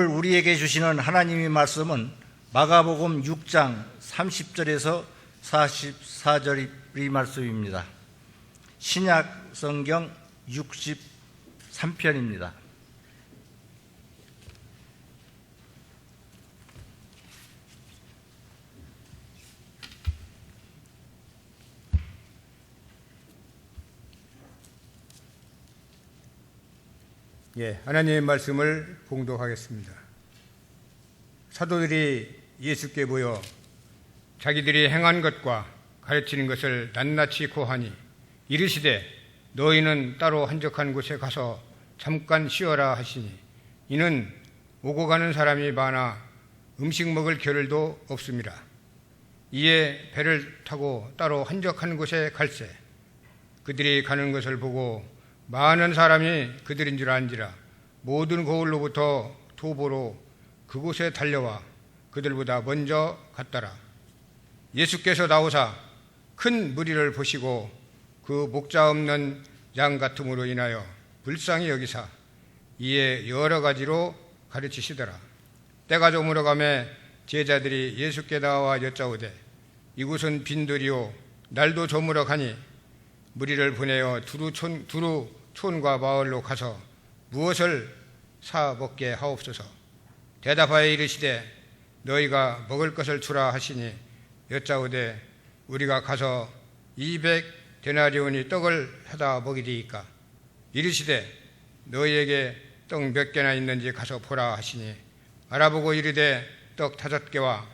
오늘 우리에게 주시는 하나님의 말씀은 마가복음 6장 30절에서 44절의 말씀입니다. 신약 성경 63편입니다. 하나님의 말씀을 봉독하겠습니다. 사도들이 예수께 보여 자기들이 행한 것과 가르치는 것을 낱낱이 고하니 이르시되 너희는 따로 한적한 곳에 가서 잠깐 쉬어라 하시니 이는 오고 가는 사람이 많아 음식 먹을 겨를도 없음이라. 이에 배를 타고 따로 한적한 곳에 갈새 그들이 가는 것을 보고 많은 사람이 그들인 줄 안지라. 모든 고을로부터 도보로 그곳에 달려와 그들보다 먼저 갔더라. 예수께서 나오사 큰 무리를 보시고 그 목자 없는 양 같음으로 인하여 불쌍히 여기사 이에 여러 가지로 가르치시더라. 때가 저물어 가매 제자들이 예수께 나와 여짜오되 이곳은 빈들이요 날도 저물어 가니 무리를 보내어 두루 촌과 마을로 가서 무엇을 사 먹게 하옵소서. 대답하여 이르시되 너희가 먹을 것을 주라 하시니 여짜오되 우리가 가서 200데나리온이 떡을 사다 먹이리이까. 이르시되 너희에게 떡 몇 개나 있는지 가서 보라 하시니 알아보고 이르되 떡 5개와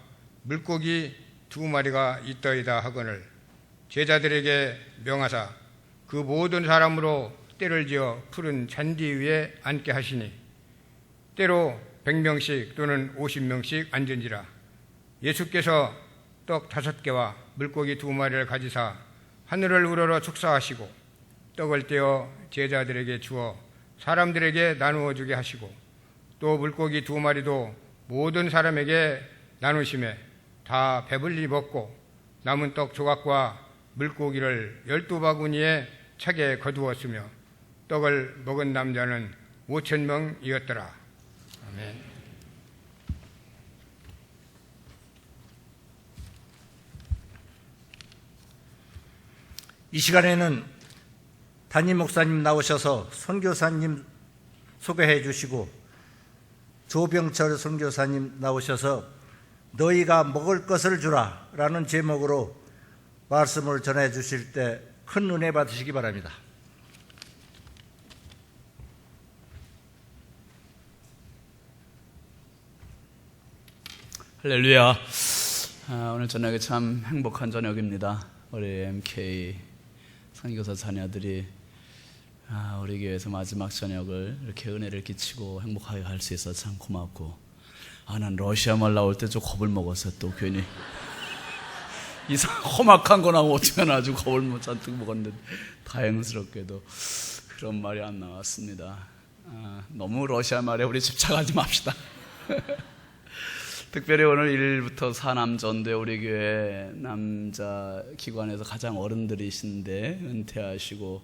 물고기 2마리가 있더이다 하거늘 제자들에게 명하사 그 모든 사람으로 때를 지어 푸른 잔디 위에 앉게 하시니 때로 100명씩 또는 50명씩 앉은지라. 예수께서 떡 5개와 물고기 2마리를 가지사 하늘을 우러러 축사하시고 떡을 떼어 제자들에게 주어 사람들에게 나누어 주게 하시고 또 물고기 2마리도 모든 사람에게 나누심에 다 배불리 먹고 남은 떡 조각과 물고기를 12바구니에 차게 거두었으며 떡을 먹은 남자는 5,000명이었더라. 아멘. 이 시간에는 담임 목사님 나오셔서 선교사님 소개해 주시고 조병철 선교사님 나오셔서 너희가 먹을 것을 주라 라는 제목으로 말씀을 전해 주실 때 큰 은혜 받으시기 바랍니다. 할렐루야. 오늘 저녁에 참 행복한 저녁입니다. 우리 MK 선교사 자녀들이 우리 교회에서 마지막 저녁을 이렇게 은혜를 끼치고 행복하게 할 수 있어서 참 고맙고, 난 러시아 말 나올 때 좀 겁을 먹었어. 또 괜히 이상 험악한 거 나오면 어쩌면 아주 겁을 잔뜩 먹었는데 다행스럽게도 그런 말이 안 나왔습니다. 너무 러시아 말에 우리 집착하지 맙시다. 특별히 오늘 1일부터 사남전도에 우리 교회 남자 기관에서 가장 어른들이신데 은퇴하시고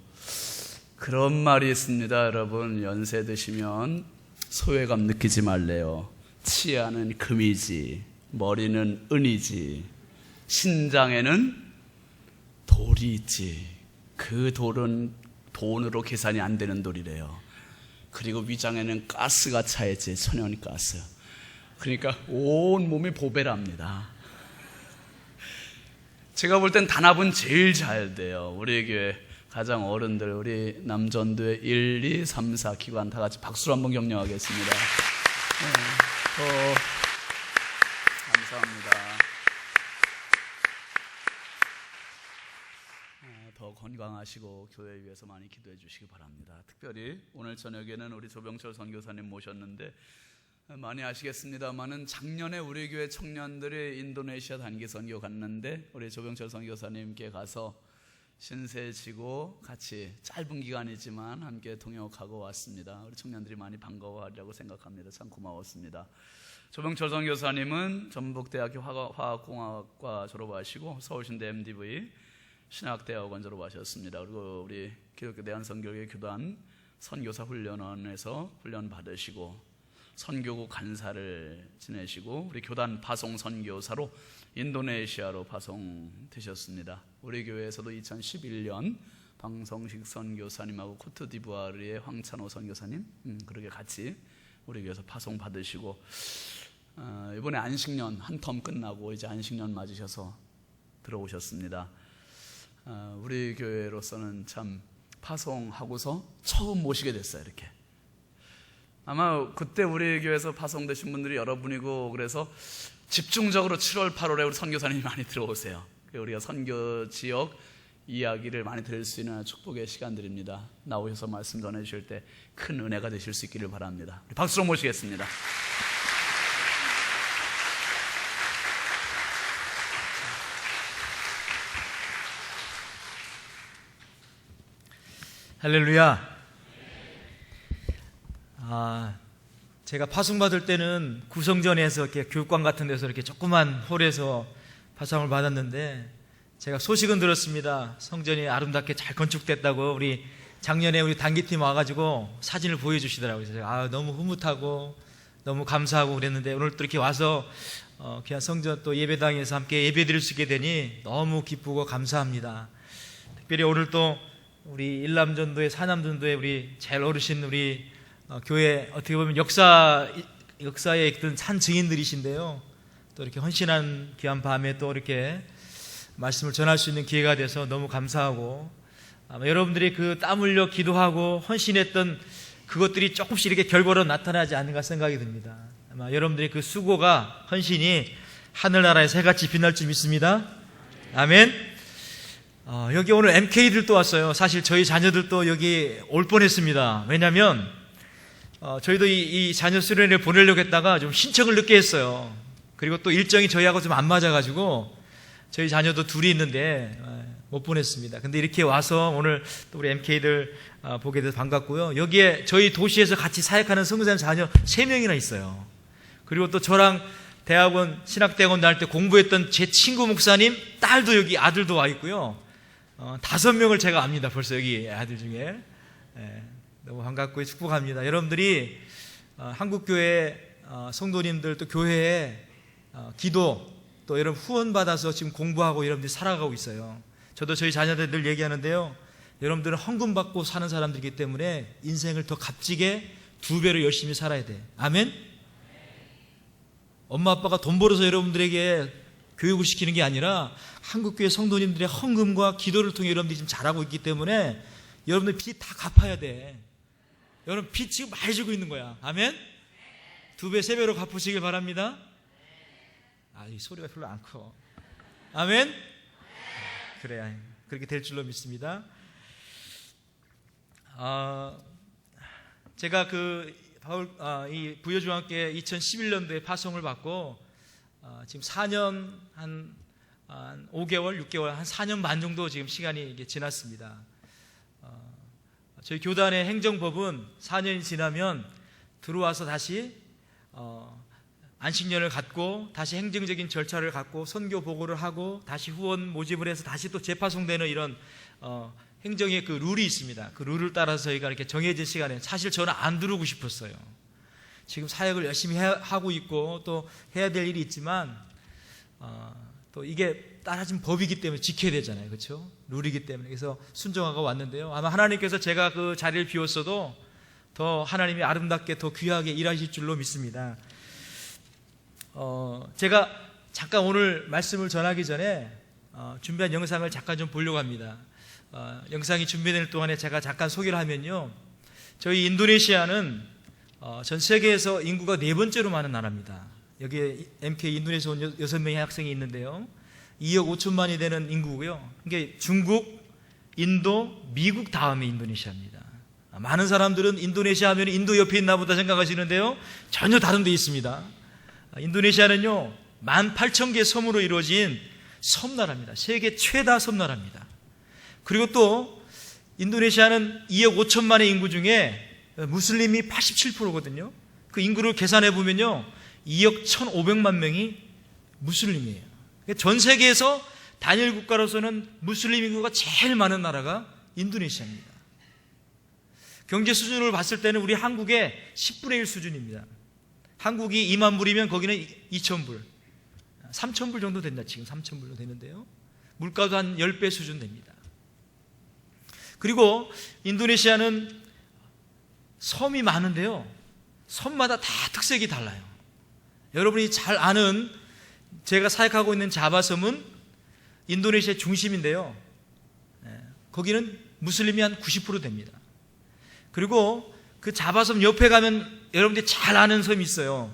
그런 말이 있습니다. 여러분, 연세 드시면 소외감 느끼지 말래요. 치아는 금이지 머리는 은이지 신장에는 돌이 있지 그 돌은 돈으로 계산이 안 되는 돌이래요. 그리고 위장에는 가스가 차있지 천연가스. 그러니까 온 몸이 보배랍니다. 제가 볼 땐 단합은 제일 잘 돼요. 우리 교회 가장 어른들, 우리 남전도의 1, 2, 3, 4 기관 다 같이 박수로 한번 격려하겠습니다. 감사합니다. 더 건강하시고 교회 위해서 많이 기도해 주시기 바랍니다. 특별히 오늘 저녁에는 우리 조병철 선교사님 모셨는데 많이 아시겠습니다만은 작년에 우리 교회 청년들이 인도네시아 단기 선교 갔는데 우리 조병철 선교사님께 가서 신세 지고 같이 짧은 기간이지만 함께 동역하고 왔습니다. 우리 청년들이 많이 반가워하리라고 생각합니다. 참 고마웠습니다. 조병철 선교사님은 전북대학교 화학공학과 졸업하시고 서울신대 MDV 신학대학원 졸업하셨습니다. 그리고 우리 기독교 대한선교회 교단 선교사 훈련원에서 훈련 받으시고 선교국 간사를 지내시고 우리 교단 파송 선교사로 인도네시아로 파송되셨습니다. 우리 교회에서도 2011년 방성식 선교사님하고 코트디부아르의 황찬호 선교사님 그렇게 같이 우리 교회에서 파송 받으시고 이번에 안식년 한 텀 끝나고 이제 안식년 맞으셔서 들어오셨습니다. 우리 교회로서는 참 파송하고서 처음 모시게 됐어요. 이렇게 아마 그때 우리 교회에서 파송되신 분들이 여러분이고 그래서 집중적으로 7월 8월에 우리 선교사님이 많이 들어오세요. 우리가 선교 지역 이야기를 많이 들을 수 있는 축복의 시간들입니다. 나오셔서 말씀 전해주실 때 큰 은혜가 되실 수 있기를 바랍니다. 박수로 모시겠습니다. 할렐루야. 제가 파송받을 때는 구성전에서 이렇게 교육관 같은 데서 이렇게 조그만 홀에서 파송을 받았는데 제가 소식은 들었습니다. 성전이 아름답게 잘 건축됐다고 우리 작년에 우리 단기팀 와가지고 사진을 보여주시더라고요. 그래서 제가 너무 흐뭇하고 너무 감사하고 그랬는데 오늘 또 이렇게 와서 귀한 성전 또 예배당에서 함께 예배드릴 수 있게 되니 너무 기쁘고 감사합니다. 특별히 오늘 또 우리 일남전도회 사남전도회 우리 제일 어르신 우리 교회 어떻게 보면 역사에 있던 산 증인들이신데요. 또 이렇게 헌신한 귀한 밤에 또 이렇게 말씀을 전할 수 있는 기회가 돼서 너무 감사하고 아마 여러분들이 그 땀 흘려 기도하고 헌신했던 그것들이 조금씩 이렇게 결과로 나타나지 않는가 생각이 듭니다. 아마 여러분들의 그 수고가 헌신이 하늘나라의 새같이 빛날 줄 믿습니다. 아멘. 여기 오늘 MK들도 왔어요. 사실 저희 자녀들도 여기 올 뻔했습니다. 왜냐하면 저희도 이 자녀 수련회를 보내려고 했다가 좀 신청을 늦게 했어요. 그리고 또 일정이 저희하고 좀 안 맞아가지고 저희 자녀도 둘이 있는데 못 보냈습니다. 근데 이렇게 와서 오늘 또 우리 MK들 보게 돼서 반갑고요. 여기에 저희 도시에서 같이 사역하는 선교사님 자녀 3명이나 있어요. 그리고 또 저랑 대학원 신학대학원 다닐 때 공부했던 제 친구 목사님 딸도 여기 아들도 와 있고요. 5명을 제가 압니다. 벌써 여기 아들 중에. 너무 반갑고 축복합니다. 여러분들이 한국교회 성도님들 또 교회에 기도 또 여러분 후원 받아서 지금 공부하고 여러분들이 살아가고 있어요. 저도 저희 자녀들 늘 얘기하는데요. 여러분들은 헌금 받고 사는 사람들이기 때문에 인생을 더 값지게 2배로 열심히 살아야 돼. 아멘? 엄마 아빠가 돈 벌어서 여러분들에게 교육을 시키는 게 아니라 한국교회 성도님들의 헌금과 기도를 통해 여러분들이 지금 잘하고 있기 때문에 여러분들 빚 다 갚아야 돼. 여러분 빚 지금 많이 지고 있는 거야. 아멘? 2배, 3배로 갚으시길 바랍니다. 이 소리가 별로 안 커. 아멘? 그래야 그렇게 될 줄로 믿습니다. 제가 이 부여중앙교회 2011년도에 파송을 받고 지금 4년 한 5개월, 6개월, 한 4년 반 정도 지금 시간이 이게 지났습니다. 저희 교단의 행정법은 4년이 지나면 들어와서 다시 안식년을 갖고 다시 행정적인 절차를 갖고 선교 보고를 하고 다시 후원 모집을 해서 다시 또 재파송되는 이런 행정의 그 룰이 있습니다. 그 룰을 따라서 저희가 이렇게 정해진 시간에 사실 저는 안 들어오고 싶었어요. 지금 사역을 열심히 하고 있고 또 해야 될 일이 있지만 또 이게 따라진 법이기 때문에 지켜야 되잖아요. 그렇죠? 룰이기 때문에. 그래서 순종하고 왔는데요. 아마 하나님께서 제가 그 자리를 비웠어도 더 하나님이 아름답게 더 귀하게 일하실 줄로 믿습니다. 제가 잠깐 오늘 말씀을 전하기 전에 준비한 영상을 잠깐 좀 보려고 합니다. 영상이 준비되는 동안에 제가 잠깐 소개를 하면요. 저희 인도네시아는 전 세계에서 인구가 4번째로 많은 나라입니다. 여기에 MK 인도네시아 온 6명의 학생이 있는데요. 2억 5천만이 되는 인구고요. 이게 중국, 인도, 미국 다음에 인도네시아입니다. 많은 사람들은 인도네시아 하면 인도 옆에 있나 보다 생각하시는데요. 전혀 다른 데 있습니다. 인도네시아는요 18,000개 섬으로 이루어진 섬나라입니다. 세계 최다 섬나라입니다. 그리고 또 인도네시아는 2억 5천만의 인구 중에 무슬림이 87%거든요. 그 인구를 계산해 보면요 2억 1,500만 명이 무슬림이에요. 전 세계에서 단일 국가로서는 무슬림 인구가 제일 많은 나라가 인도네시아입니다. 경제 수준을 봤을 때는 우리 한국의 10분의 1 수준입니다. 한국이 2만 불이면 거기는 2천 불, 3천 불 정도 된다. 지금 3천 불로 되는데요. 물가도 한 10배 수준 됩니다. 그리고 인도네시아는 섬이 많은데요. 섬마다 다 특색이 달라요. 여러분이 잘 아는 제가 사역하고 있는 자바섬은 인도네시아 중심인데요. 거기는 무슬림이 한 90% 됩니다. 그리고 그 자바섬 옆에 가면 여러분들이 잘 아는 섬이 있어요.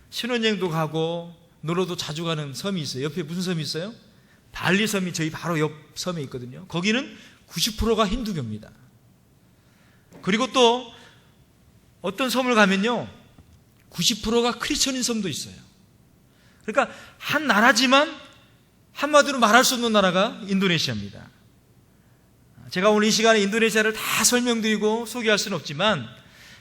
신혼여행도 가고 놀러도 자주 가는 섬이 있어요. 옆에 무슨 섬이 있어요? 발리 섬이 저희 바로 옆 섬에 있거든요. 거기는 90%가 힌두교입니다. 그리고 또 어떤 섬을 가면요, 90%가 크리스천인 섬도 있어요. 그러니까 한 나라지만 한마디로 말할 수 없는 나라가 인도네시아입니다. 제가 오늘 이 시간에 인도네시아를 다 설명드리고 소개할 수는 없지만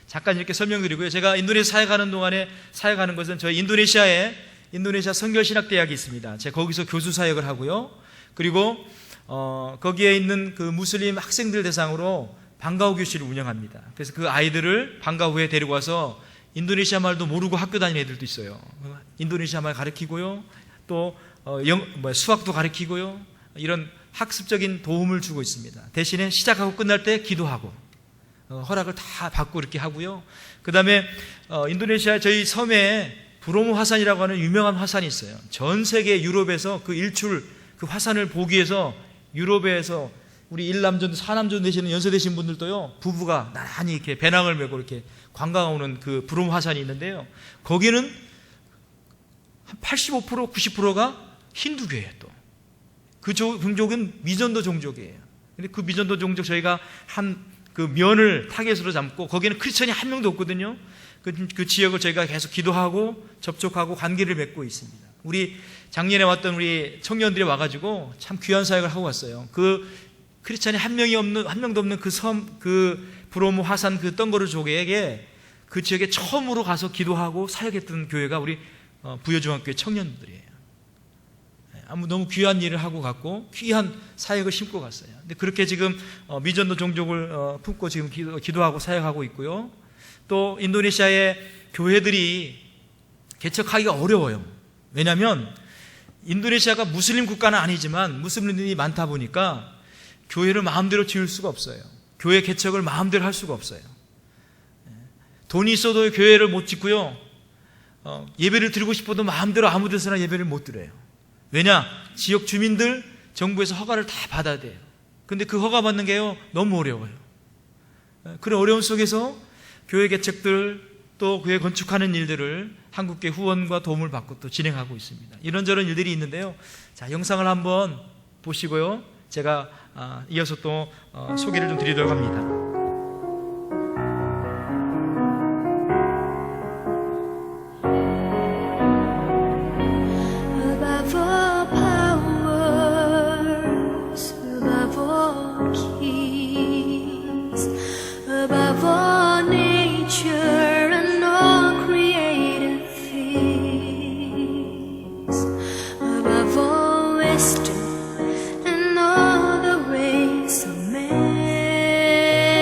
잠깐 이렇게 설명드리고요. 제가 인도네시아 사역하는 동안에 사역하는 것은 저희 인도네시아에 인도네시아 선결신학대학이 있습니다. 제가 거기서 교수 사역을 하고요. 그리고 거기에 있는 그 무슬림 학생들 대상으로 방과후 교실을 운영합니다. 그래서 그 아이들을 방과 후에 데리고 와서 인도네시아 말도 모르고 학교 다니는 애들도 있어요. 인도네시아 말 가르치고요. 또 수학도 가르치고요. 이런 학습적인 도움을 주고 있습니다. 대신에 시작하고 끝날 때 기도하고 허락을 다 받고 이렇게 하고요. 그 다음에 인도네시아 저희 섬에 브로모 화산이라고 하는 유명한 화산이 있어요. 전 세계 유럽에서 그 일출 그 화산을 보기 위해서 유럽에서 우리 1남전 4남전 되시는 연세 되신 분들도요, 부부가 나란히 이렇게 배낭을 메고 이렇게 관광 오는 그 브로모 화산이 있는데요. 거기는 한 85% 90%가 힌두교예요. 또 그 종족은 미전도 종족이에요. 근데 그 미전도 종족 저희가 한 그 면을 타겟으로 잡고 거기는 크리스천이 한 명도 없거든요. 그 지역을 저희가 계속 기도하고 접촉하고 관계를 맺고 있습니다. 우리 작년에 왔던 우리 청년들이 와가지고 참 귀한 사역을 하고 왔어요. 그 크리스천이 한 명도 없는 그 섬, 그 브로모 화산 그 덩거르족에게 그 지역에 처음으로 가서 기도하고 사역했던 교회가 우리 부여중학교의 청년들이에요. 너무 귀한 일을 하고 갔고 귀한 사역을 심고 갔어요. 근데 그렇게 지금 미전도 종족을 품고 지금 기도하고 사역하고 있고요. 또 인도네시아의 교회들이 개척하기가 어려워요. 왜냐하면 인도네시아가 무슬림 국가는 아니지만 무슬림들이 많다 보니까 교회를 마음대로 지을 수가 없어요. 교회 개척을 마음대로 할 수가 없어요. 돈이 있어도 교회를 못 짓고요. 예배를 드리고 싶어도 마음대로 아무 데서나 예배를 못 드려요. 왜냐? 지역 주민들 정부에서 허가를 다 받아야 돼요. 근데 그 허가 받는 게요 너무 어려워요. 그런 어려움 속에서 교회 개척들 또 교회 건축하는 일들을 한국교회 후원과 도움을 받고 또 진행하고 있습니다. 이런저런 일들이 있는데요. 자, 영상을 한번 보시고요. 제가 이어서 또 소개를 좀 드리도록 합니다. Wisdom and all the ways of man.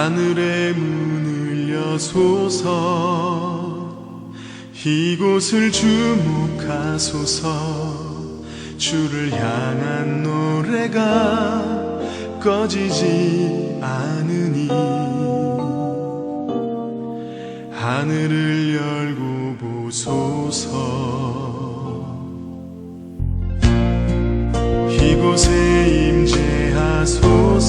하늘의 문을 여소서 이곳을 주목하소서 주를 향한 노래가 꺼지지 않으니 하늘을 열고 보소서 이곳에 임재하소서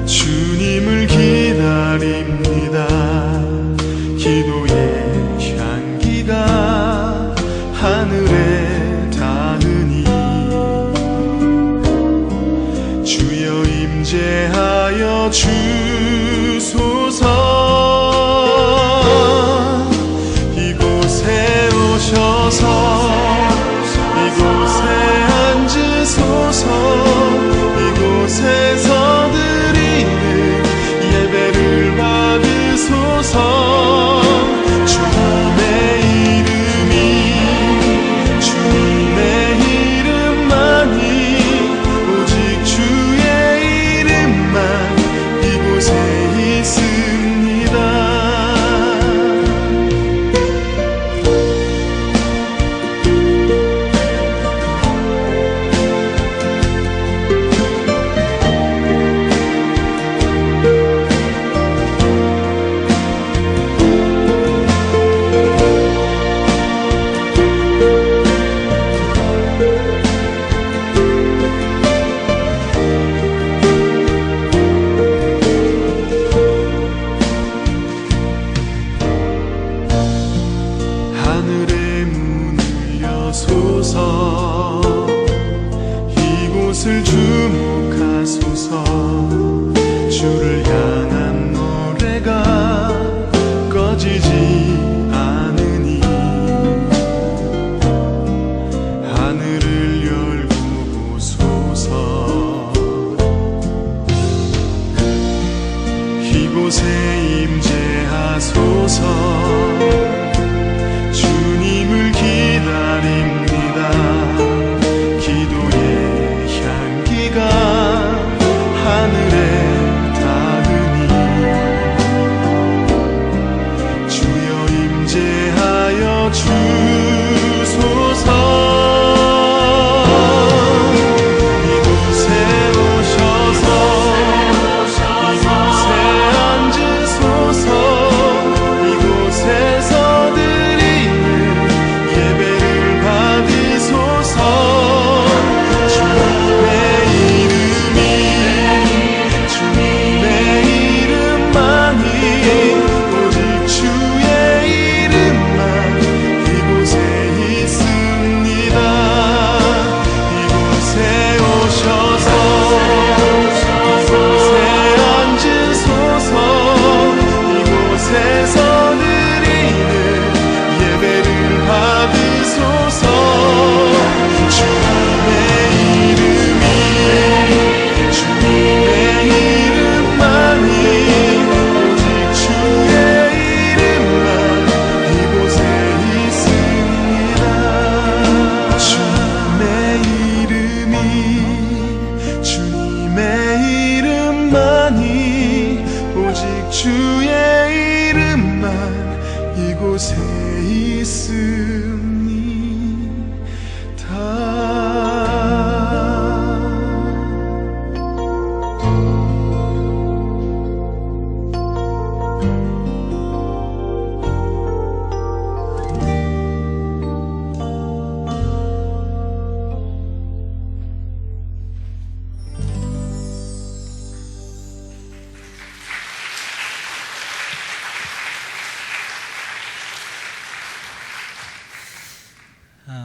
주님을 기다립니다 기도의 향기가 하늘에 닿으니 주여 임재하여 주소서 이곳에 오셔서 이곳에 앉으소서 이곳에서 드리는 예배를 받으소서 주님의 이름만이 오직 주의 이름만 이곳에 있습니다 하늘의 문을 여소서 이곳을 주목하소서 주를 향한 노래가 꺼지지 않으니 하늘을 열고 보소서 이곳에 임재하소서 주님을 기다립니다 기도의 향기가 하늘에 닿으니 주여 임재하여 주소서 이곳에 오셔서 이곳에 앉으소서 이곳에서 예배를 받으소서 주님의 이름만이 오직 주의 이름만 이곳에 있습니다 이곳에 오셔서 이곳에 앉으소서 이곳에서 드리는 예배를 받으소서 주님의 이름만이 오직 주의 이름만 이곳에 있습니다 주님의 이름만이 오직 주의 이름만 이곳에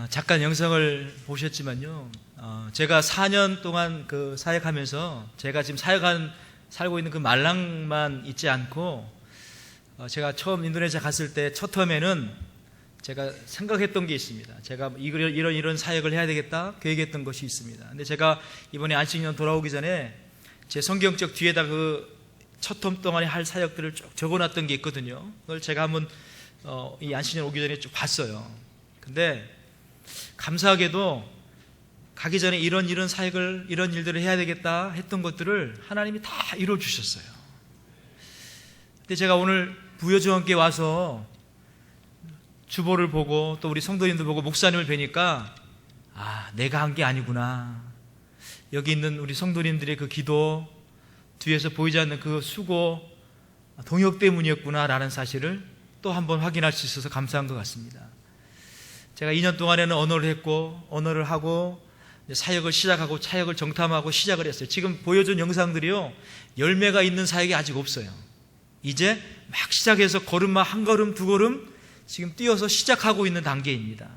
잠깐 영상을 보셨지만요. 제가 4년 동안 그 사역하면서 제가 지금 살고 있는 그 말랑만 있지 않고 제가 처음 인도네시아 갔을 때 첫 텀에는 제가 생각했던 게 있습니다. 제가 이런 사역을 해야 되겠다 계획했던 것이 있습니다. 근데 제가 이번에 안식년 돌아오기 전에 제 성경책 뒤에다 그 첫 텀 동안에 할 사역들을 쭉 적어놨던 게 있거든요. 그걸 제가 한번 이 안식년 오기 전에 쭉 봤어요. 근데 감사하게도 가기 전에 이런 사역을, 이런 일들을 해야 되겠다 했던 것들을 하나님이 다 이루어 주셨어요. 근데 제가 오늘 부여주원께 와서 주보를 보고 또 우리 성도님들 보고 목사님을 뵈니까 내가 한 게 아니구나. 여기 있는 우리 성도님들의 그 기도, 뒤에서 보이지 않는 그 수고, 동역 때문이었구나라는 사실을 또 한번 확인할 수 있어서 감사한 것 같습니다. 제가 2년 동안에는 언어를 하고 사역을 시작하고 차역을 정탐하고 시작을 했어요. 지금 보여준 영상들이요, 열매가 있는 사역이 아직 없어요. 이제 막 시작해서 걸음마 한 걸음 두 걸음 지금 뛰어서 시작하고 있는 단계입니다.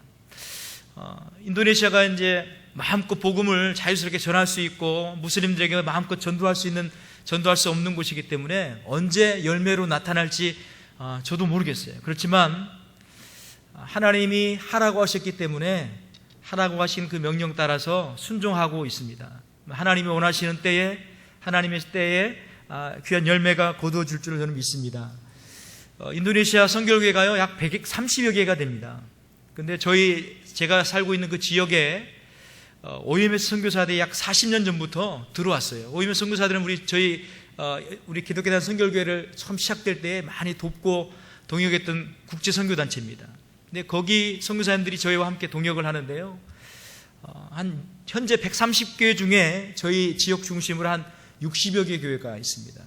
인도네시아가 이제 마음껏 복음을 자유스럽게 전할 수 있고 무슬림들에게 마음껏 전도할 수 없는 곳이기 때문에 언제 열매로 나타날지 저도 모르겠어요. 그렇지만 하나님이 하라고 하셨기 때문에 하라고 하신 그 명령 따라서 순종하고 있습니다. 하나님이 원하시는 때에, 하나님의 때에 귀한 열매가 거두어질 줄을 저는 믿습니다. 인도네시아 선교회가요 약 130여 개가 됩니다. 근데 제가 살고 있는 그 지역에 OMS 선교사들이 약 40년 전부터 들어왔어요. OMS 선교사들은 우리 기독교단 선교회를 처음 시작될 때 많이 돕고 동역했던 국제 선교단체입니다. 근데 거기 선교사님들이 저희와 함께 동역을 하는데요, 현재 130개 중에 저희 지역 중심으로 한 60여 개 교회가 있습니다.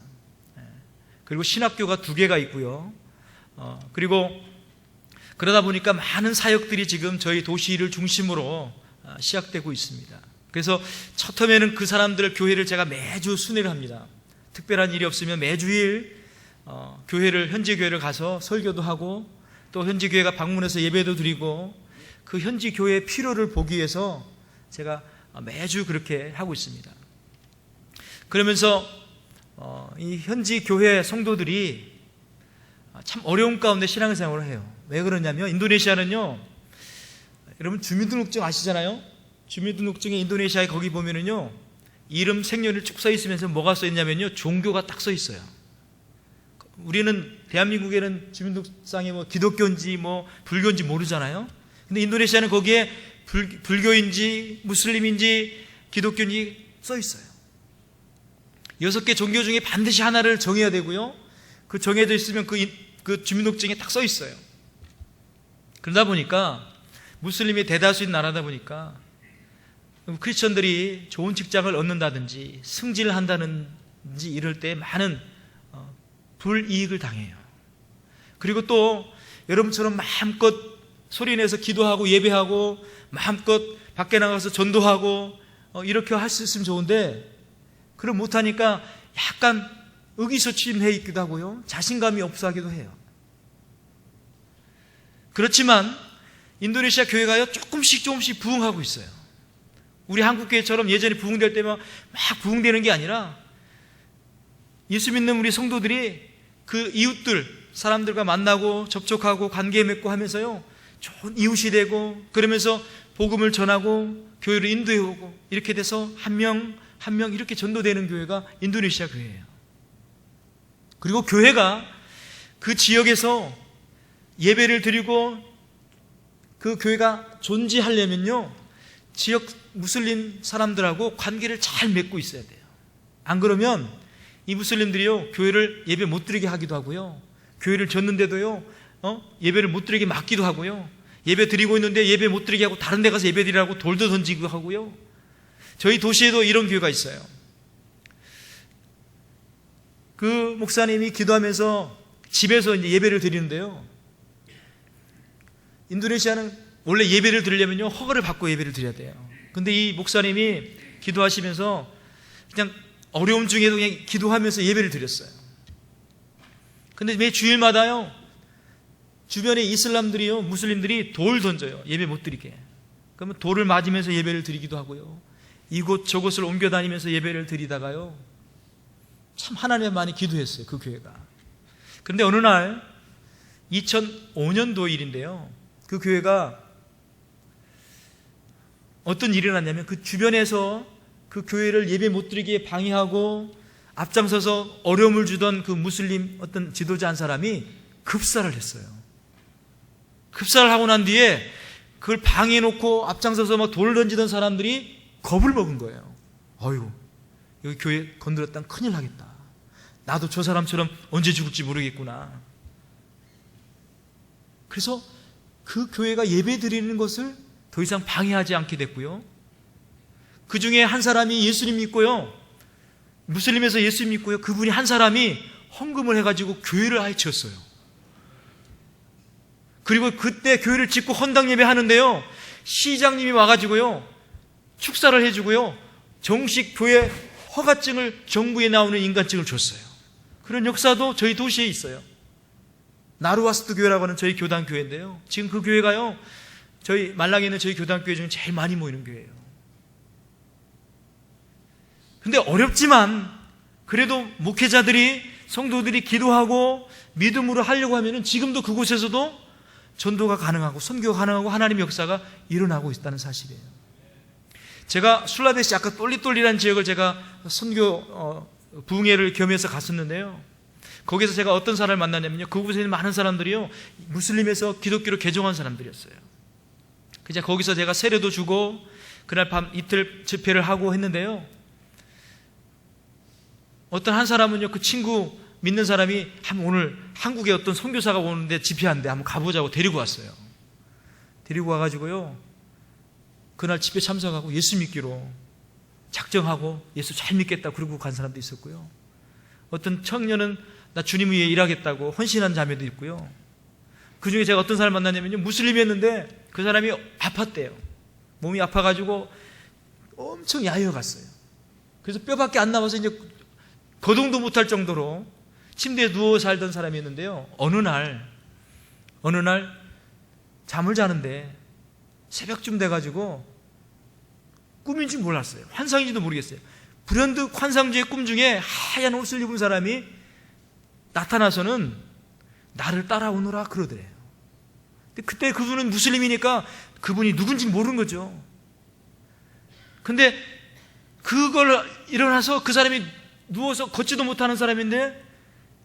그리고 신학교가 2개가 있고요. 그리고 그러다 보니까 많은 사역들이 지금 저희 도시를 중심으로 시작되고 있습니다. 그래서 처음에는 그 사람들 교회를 제가 매주 순회를 합니다. 특별한 일이 없으면 매주일 현지 교회를 가서 설교도 하고 또 현지 교회가 방문해서 예배도 드리고 그 현지 교회의 필요를 보기 위해서 제가 매주 그렇게 하고 있습니다. 그러면서 이 현지 교회 성도들이 참 어려운 가운데 신앙생활을 해요. 왜 그러냐면 인도네시아는요, 여러분 주민등록증 아시잖아요? 주민등록증에 인도네시아에 거기 보면은요, 이름 생년일 쭉 써 있으면서 뭐가 써 있냐면요, 종교가 딱 써 있어요. 우리는 대한민국에는 주민등록상에 뭐 기독교인지 뭐 불교인지 모르잖아요. 근데 인도네시아는 거기에 불교인지 무슬림인지 기독교인지 써 있어요. 6개 종교 중에 반드시 하나를 정해야 되고요, 그 정해져 있으면 그 주민등록증에 딱 써 있어요. 그러다 보니까 무슬림이 대다수인 나라다 보니까 크리스천들이 좋은 직장을 얻는다든지 승진을 한다든지 이럴 때 많은 불이익을 당해요. 그리고 또 여러분처럼 마음껏 소리내서 기도하고 예배하고 마음껏 밖에 나가서 전도하고 이렇게 할 수 있으면 좋은데 그럼 못하니까 약간 의기소침해 있기도 하고요, 자신감이 없어 하기도 해요. 그렇지만 인도네시아 교회가요 조금씩 부흥하고 있어요. 우리 한국 교회처럼 예전에 부흥될 때만 막 부흥되는 게 아니라 예수 믿는 우리 성도들이 그 이웃들 사람들과 만나고 접촉하고 관계 맺고 하면서요 좋은 이웃이 되고, 그러면서 복음을 전하고 교회를 인도해 오고, 이렇게 돼서 한 명 이렇게 전도되는 교회가 인도네시아 교회예요. 그리고 교회가 그 지역에서 예배를 드리고 그 교회가 존재하려면요 지역 무슬림 사람들하고 관계를 잘 맺고 있어야 돼요. 안 그러면 이 무슬림들이요 교회를 예배 못 드리게 하기도 하고요, 교회를 졌는데도요 예배를 못 드리게 막기도 하고요, 예배 드리고 있는데 예배 못 드리게 하고 다른 데 가서 예배 드리라고 돌도 던지고 하고요. 저희 도시에도 이런 교회가 있어요. 그 목사님이 기도하면서 집에서 이제 예배를 드리는데요, 인도네시아는 원래 예배를 드리려면요 허가를 받고 예배를 드려야 돼요. 근데 이 목사님이 기도하시면서 그냥 어려움 중에도 그냥 기도하면서 예배를 드렸어요. 근데 매 주일마다요 주변에 이슬람들이요 무슬림들이 돌 던져요, 예배 못 드리게. 그러면 돌을 맞으면서 예배를 드리기도 하고요, 이곳 저곳을 옮겨 다니면서 예배를 드리다가요 참 하나님을 많이 기도했어요, 그 교회가. 그런데 어느 날 2005년도 일인데요, 그 교회가 어떤 일이 일어났냐면 그 주변에서 그 교회를 예배 못 드리게 방해하고 앞장서서 어려움을 주던 그 무슬림 어떤 지도자 한 사람이 급사를 했어요. 급사를 하고 난 뒤에 그걸 방해해놓고 앞장서서 막 돌 던지던 사람들이 겁을 먹은 거예요. 어휴, 여기 교회 건드렸다면 큰일 나겠다. 나도 저 사람처럼 언제 죽을지 모르겠구나. 그래서 그 교회가 예배 드리는 것을 더 이상 방해하지 않게 됐고요. 그 중에 한 사람이 예수님 믿고요, 무슬림에서 예수님 믿고요, 그분이 한 사람이 헌금을 해가지고 교회를 아예 지었어요. 그리고 그때 교회를 짓고 헌당 예배 하는데요, 시장님이 와가지고요 축사를 해주고요, 정식 교회 허가증을, 정부에 나오는 인간증을 줬어요. 그런 역사도 저희 도시에 있어요. 나루와스트 교회라고 하는 저희 교단 교회인데요, 지금 그 교회가요 저희 말랑에 있는 저희 교단 교회 중에 제일 많이 모이는 교회예요. 근데 어렵지만 그래도 목회자들이, 성도들이 기도하고 믿음으로 하려고 하면은 지금도 그곳에서도 전도가 가능하고 선교가 가능하고 하나님의 역사가 일어나고 있다는 사실이에요. 제가 술라베시 아까 똘리똘리라는 지역을 제가 선교 부흥회를 겸해서 갔었는데요, 거기서 제가 어떤 사람을 만나냐면요, 그곳에 있는 많은 사람들이요 무슬림에서 기독교로 개종한 사람들이었어요. 그냥 거기서 제가 세례도 주고 그날 밤 이틀 집회를 하고 했는데요, 어떤 한 사람은요, 그 친구 믿는 사람이 오늘 한국에 어떤 선교사가 오는데 집회한대, 한번 가보자고 데리고 왔어요. 데리고 와가지고요 그날 집회 참석하고 예수 믿기로 작정하고 예수 잘 믿겠다 그러고 간 사람도 있었고요, 어떤 청년은 나 주님 위해 일하겠다고 헌신한 자매도 있고요. 그 중에 제가 어떤 사람 만났냐면요, 무슬림이었는데 그 사람이 아팠대요. 몸이 아파가지고 엄청 야유어갔어요. 그래서 뼈밖에 안 남아서 이제 거동도 못할 정도로 침대에 누워 살던 사람이었는데요, 어느 날 잠을 자는데 새벽쯤 돼가지고 꿈인지 몰랐어요. 환상인지도 모르겠어요. 불현듯 환상주의 꿈 중에 하얀 옷을 입은 사람이 나타나서는 나를 따라오너라 그러더래요. 근데 그때 그분은 무슬림이니까 그분이 누군지 모르는 거죠. 근데 그걸 일어나서 그 사람이 누워서 걷지도 못하는 사람인데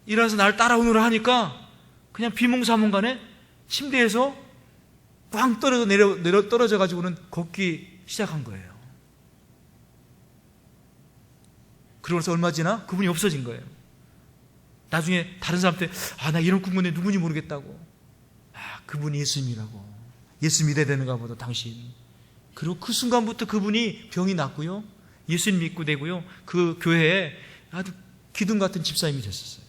일어나서 나를 따라오느라 하니까 그냥 비몽사몽간에 침대에서 꽝 떨어져 가지고는 걷기 시작한 거예요. 그러고서 얼마 지나 그분이 없어진 거예요. 나중에 다른 사람한테 나 이런 꿈 꿨는데 누군지 모르겠다고. 그분이 예수님이라고. 예수 믿어야 되는가 보다 당신. 그리고 그 순간부터 그분이 병이 낫고요, 예수님 믿고 되고요, 그 교회에 아주 기둥 같은 집사님이 됐었어요.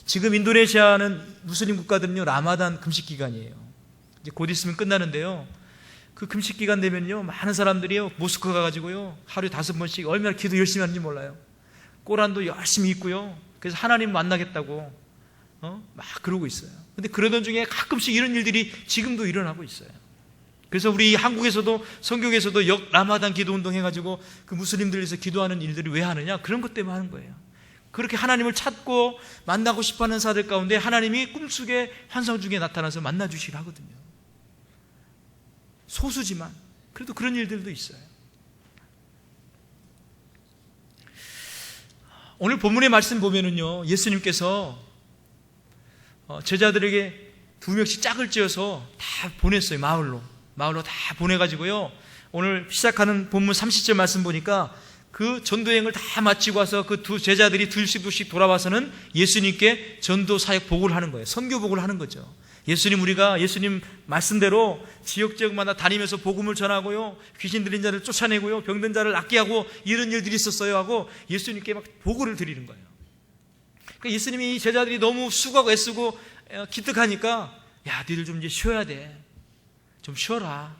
지금 인도네시아는 무슬림 국가들은요 라마단 금식 기간이에요. 이제 곧 있으면 끝나는데요, 그 금식 기간 되면요 많은 사람들이요 모스크 가가지고요 하루에 5번씩 얼마나 기도 열심히 하는지 몰라요. 꼬란도 열심히 읽고요, 그래서 하나님 만나겠다고 막 그러고 있어요. 근데 그러던 중에 가끔씩 이런 일들이 지금도 일어나고 있어요. 그래서 우리 한국에서도 성교에서도 라마단 기도 운동 해가지고 그 무슬림들에서 기도하는 일들을 왜 하느냐? 그런 것 때문에 하는 거예요. 그렇게 하나님을 찾고 만나고 싶어하는 사람들 가운데 하나님이 꿈속에 환상 중에 나타나서 만나주시기를 하거든요. 소수지만 그래도 그런 일들도 있어요. 오늘 본문의 말씀 보면은요, 예수님께서 제자들에게 2명씩 짝을 지어서 다 보냈어요. 마을로 다 보내가지고요, 오늘 시작하는 본문 30절 말씀 보니까 그 전도행을 다 마치고 와서 그 두 제자들이 둘씩 돌아와서는 예수님께 전도 사역 보고를 하는 거예요. 선교 보고를 하는 거죠. 우리가 예수님 말씀대로 지역마다 다니면서 복음을 전하고요, 귀신 들린 자를 쫓아내고요, 병든 자를 낫게 하고 이런 일들이 있었어요 하고 예수님께 막 보고를 드리는 거예요. 그러니까 예수님이 이 제자들이 너무 수고하고 애쓰고 기특하니까 니들 좀 이제 쉬어야 돼. 좀 쉬어라.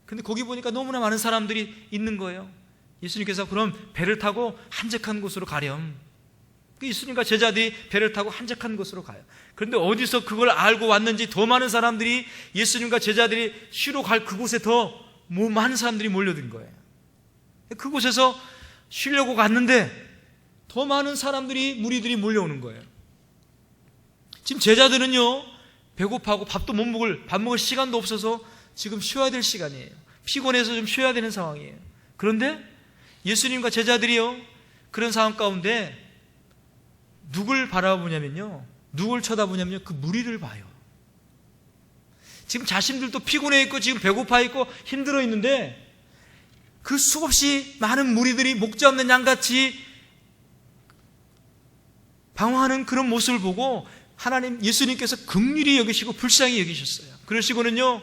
근데 거기 보니까 너무나 많은 사람들이 있는 거예요. 예수님께서 그럼 배를 타고 한적한 곳으로 가렴. 예수님과 제자들이 배를 타고 한적한 곳으로 가요. 그런데 어디서 그걸 알고 왔는지 더 많은 사람들이 예수님과 제자들이 쉬러 갈 그곳에 더 많은 사람들이 몰려든 거예요. 그곳에서 쉬려고 갔는데 더 많은 무리들이 몰려오는 거예요. 지금 제자들은요 배고파하고 밥 먹을 시간도 없어서 지금 쉬어야 될 시간이에요. 피곤해서 좀 쉬어야 되는 상황이에요. 그런데 예수님과 제자들이요 그런 상황 가운데 누굴 바라보냐면요, 누굴 쳐다보냐면요, 그 무리를 봐요. 지금 자신들도 피곤해 있고 지금 배고파 있고 힘들어 있는데 그 수없이 많은 무리들이 목자 없는 양같이 방황하는 그런 모습을 보고 하나님 예수님께서 긍휼히 여기시고 불쌍히 여기셨어요. 그러시고는요,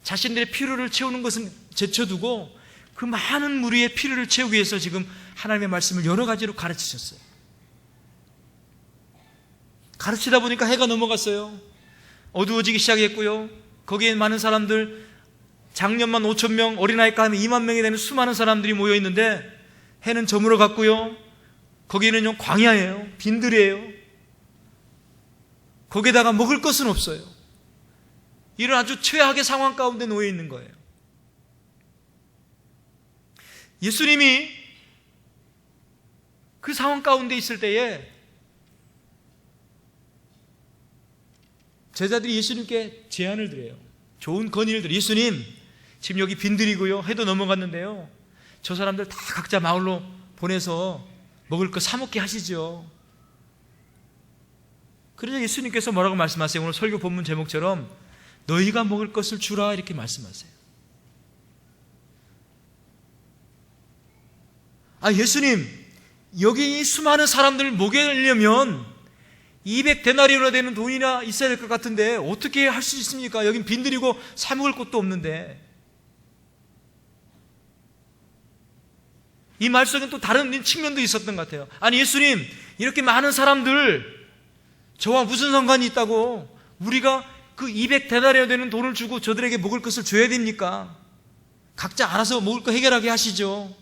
자신들의 필요를 채우는 것은 제쳐두고 그 많은 무리의 필요를 채우기 위해서 지금 하나님의 말씀을 여러 가지로 가르치셨어요. 가르치다 보니까 해가 넘어갔어요. 어두워지기 시작했고요. 거기에 많은 사람들, 작년만 5천 명, 어린아이까 하면 2만 명이 되는 수많은 사람들이 모여 있는데 해는 저물어 갔고요. 거기는 광야예요. 빈들이에요. 거기에다가 먹을 것은 없어요. 이런 아주 최악의 상황 가운데 놓여 있는 거예요. 예수님이 그 상황 가운데 있을 때에 제자들이 예수님께 제안을 드려요. 좋은 건의를 드려요. 예수님, 지금 여기 빈들이고요, 해도 넘어갔는데요, 저 사람들 다 각자 마을로 보내서 먹을 거 사 먹게 하시죠. 그러자 예수님께서 뭐라고 말씀하세요? 오늘 설교 본문 제목처럼 너희가 먹을 것을 주라, 이렇게 말씀하세요. 예수님, 여기 이 수많은 사람들을 먹이려면 200데나리온이나 되는 돈이나 있어야 될 것 같은데 어떻게 할 수 있습니까? 여긴 빈들이고 사 먹을 것도 없는데. 이 말 속엔 또 다른 측면도 있었던 것 같아요. 아니 예수님, 이렇게 많은 사람들 저와 무슨 상관이 있다고 우리가 그 200데나리온 되는 돈을 주고 저들에게 먹을 것을 줘야 됩니까? 각자 알아서 먹을 거 해결하게 하시죠.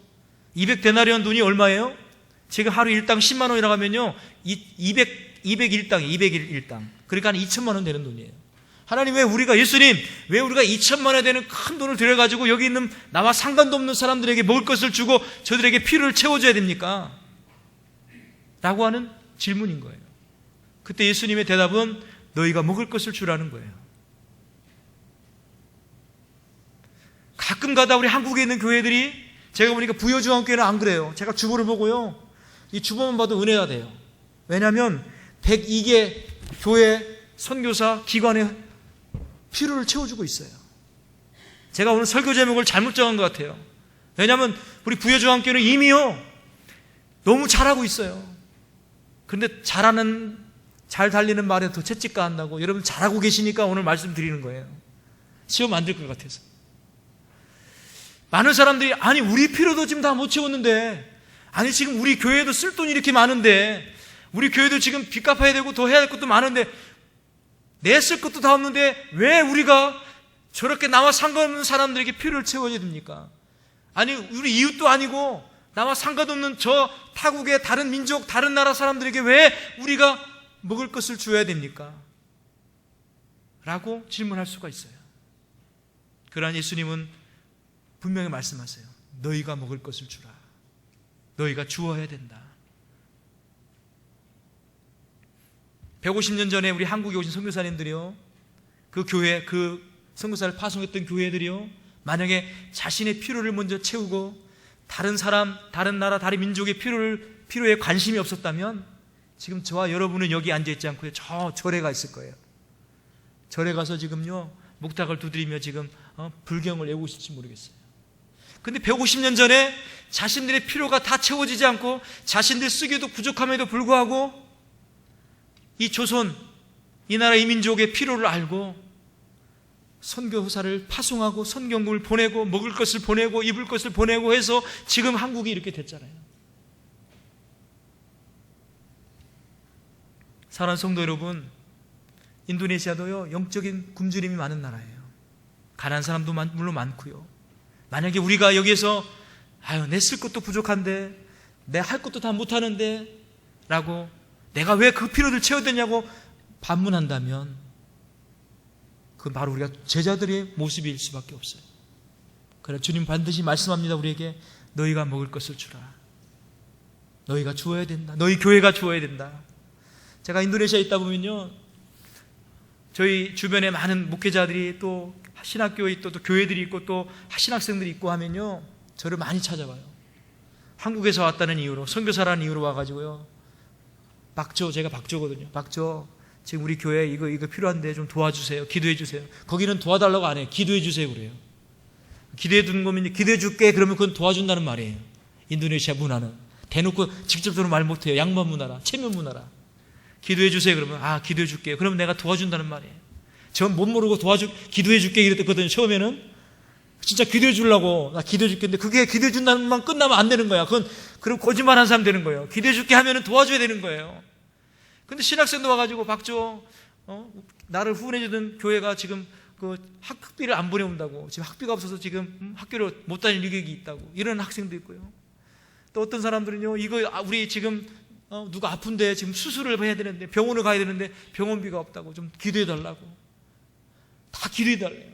200데나리온 돈이 얼마예요? 지금 하루 일당 10만 원이라고 하면요, 201당, 그러니까 한 2천만 원 되는 돈이에요. 하나님, 예수님, 왜 우리가 2천만 원 되는 큰 돈을 들여가지고 여기 있는 나와 상관도 없는 사람들에게 먹을 것을 주고 저들에게 필요를 채워줘야 됩니까? 라고 하는 질문인 거예요. 그때 예수님의 대답은 너희가 먹을 것을 주라는 거예요. 가끔 가다 우리 한국에 있는 교회들이, 제가 보니까 부여중앙교회는 안 그래요. 제가 주보를 보고요, 이 주보만 봐도 은혜가 돼요. 왜냐하면 102개 교회 선교사 기관에 필요를 채워주고 있어요. 제가 오늘 설교 제목을 잘못 정한 것 같아요. 왜냐하면 우리 부여중앙교회는 이미요 너무 잘하고 있어요. 그런데 잘 달리는 말에 더 채찍가 한다고, 여러분 잘하고 계시니까 오늘 말씀드리는 거예요. 시험 안 될 것 같아서. 많은 사람들이 우리 필요도 지금 다 못 채웠는데, 지금 우리 교회도 쓸 돈이 이렇게 많은데, 우리 교회도 지금 빚 갚아야 되고 더 해야 될 것도 많은데, 내 쓸 것도 다 없는데 왜 우리가 저렇게 나와 상관없는 사람들에게 필요를 채워야 됩니까? 우리 이웃도 아니고 나와 상관없는 저 타국의 다른 민족, 다른 나라 사람들에게 왜 우리가 먹을 것을 줘야 됩니까? 라고 질문할 수가 있어요. 그러나 예수님은 분명히 말씀하세요. 너희가 먹을 것을 주라. 너희가 주어야 된다. 150년 전에 우리 한국에 오신 선교사님들이요, 그 교회, 그 선교사를 파송했던 교회들이요, 만약에 자신의 필요를 먼저 채우고 다른 사람, 다른 나라, 다른 민족의 필요에 관심이 없었다면 지금 저와 여러분은 여기 앉아있지 않고요, 저 절에 가 있을 거예요. 절에 가서 지금요 목탁을 두드리며 지금 불경을 외우고 있을지 모르겠어요. 근데 150년 전에 자신들의 필요가 다 채워지지 않고 자신들 쓰기도 부족함에도 불구하고 이 조선, 이 나라 이 민족의 필요를 알고 선교사를 파송하고 선경금을 보내고 먹을 것을 보내고 입을 것을 보내고 해서 지금 한국이 이렇게 됐잖아요. 사랑하는 성도 여러분, 인도네시아도요 영적인 굶주림이 많은 나라예요. 가난한 사람도 물론 많고요. 만약에 우리가 여기에서 내 쓸 것도 부족한데, 내 할 것도 다 못하는데 라고, 내가 왜 그 필요를 채워야 되냐고 반문한다면 그건 바로 우리가 제자들의 모습일 수밖에 없어요. 그러나 주님 반드시 말씀합니다. 우리에게 너희가 먹을 것을 주라. 너희가 주어야 된다. 너희 교회가 주어야 된다. 제가 인도네시아에 있다 보면요, 저희 주변에 많은 목회자들이 또 신학교에 있고 또 교회들이 있고 또 신학생들이 있고 하면요, 저를 많이 찾아와요. 한국에서 왔다는 이유로, 선교사라는 이유로 와가지고요, 제가 박조거든요. 박조, 지금 우리 교회 이거 필요한데 좀 도와주세요. 기도해 주세요. 거기는 도와달라고 안 해요. 기도해 주세요 그래요. 기도해 두는 거면 기도해 줄게 그러면 그건 도와준다는 말이에요. 인도네시아 문화는 대놓고 직접적으로 말 못해요. 양반 문화라, 체면 문화라. 기도해 주세요 그러면 기도해 줄게요. 그러면 내가 도와준다는 말이에요. 전 못 모르고 기도해 줄게 이랬거든요. 처음에는 진짜 기도해 주려고 나 기도해 줄게. 근데 그게 기도해 준다는 말 끝나면 안 되는 거야. 그럼 거짓말하는 사람 되는 거예요. 기도해 줄게 하면은 도와줘야 되는 거예요. 근데 신학생도 와가지고 박조 나를 후원해주던 교회가 지금 그 학비를 안 보내온다고, 지금 학비가 없어서 지금 학교를 못 다닐 위격이 있다고, 이런 학생도 있고요. 또 어떤 사람들은요, 우리 지금 누가 아픈데 지금 수술을 해야 되는데 병원을 가야 되는데 병원비가 없다고 좀 기도해 달라고. 다 기도해 달래요.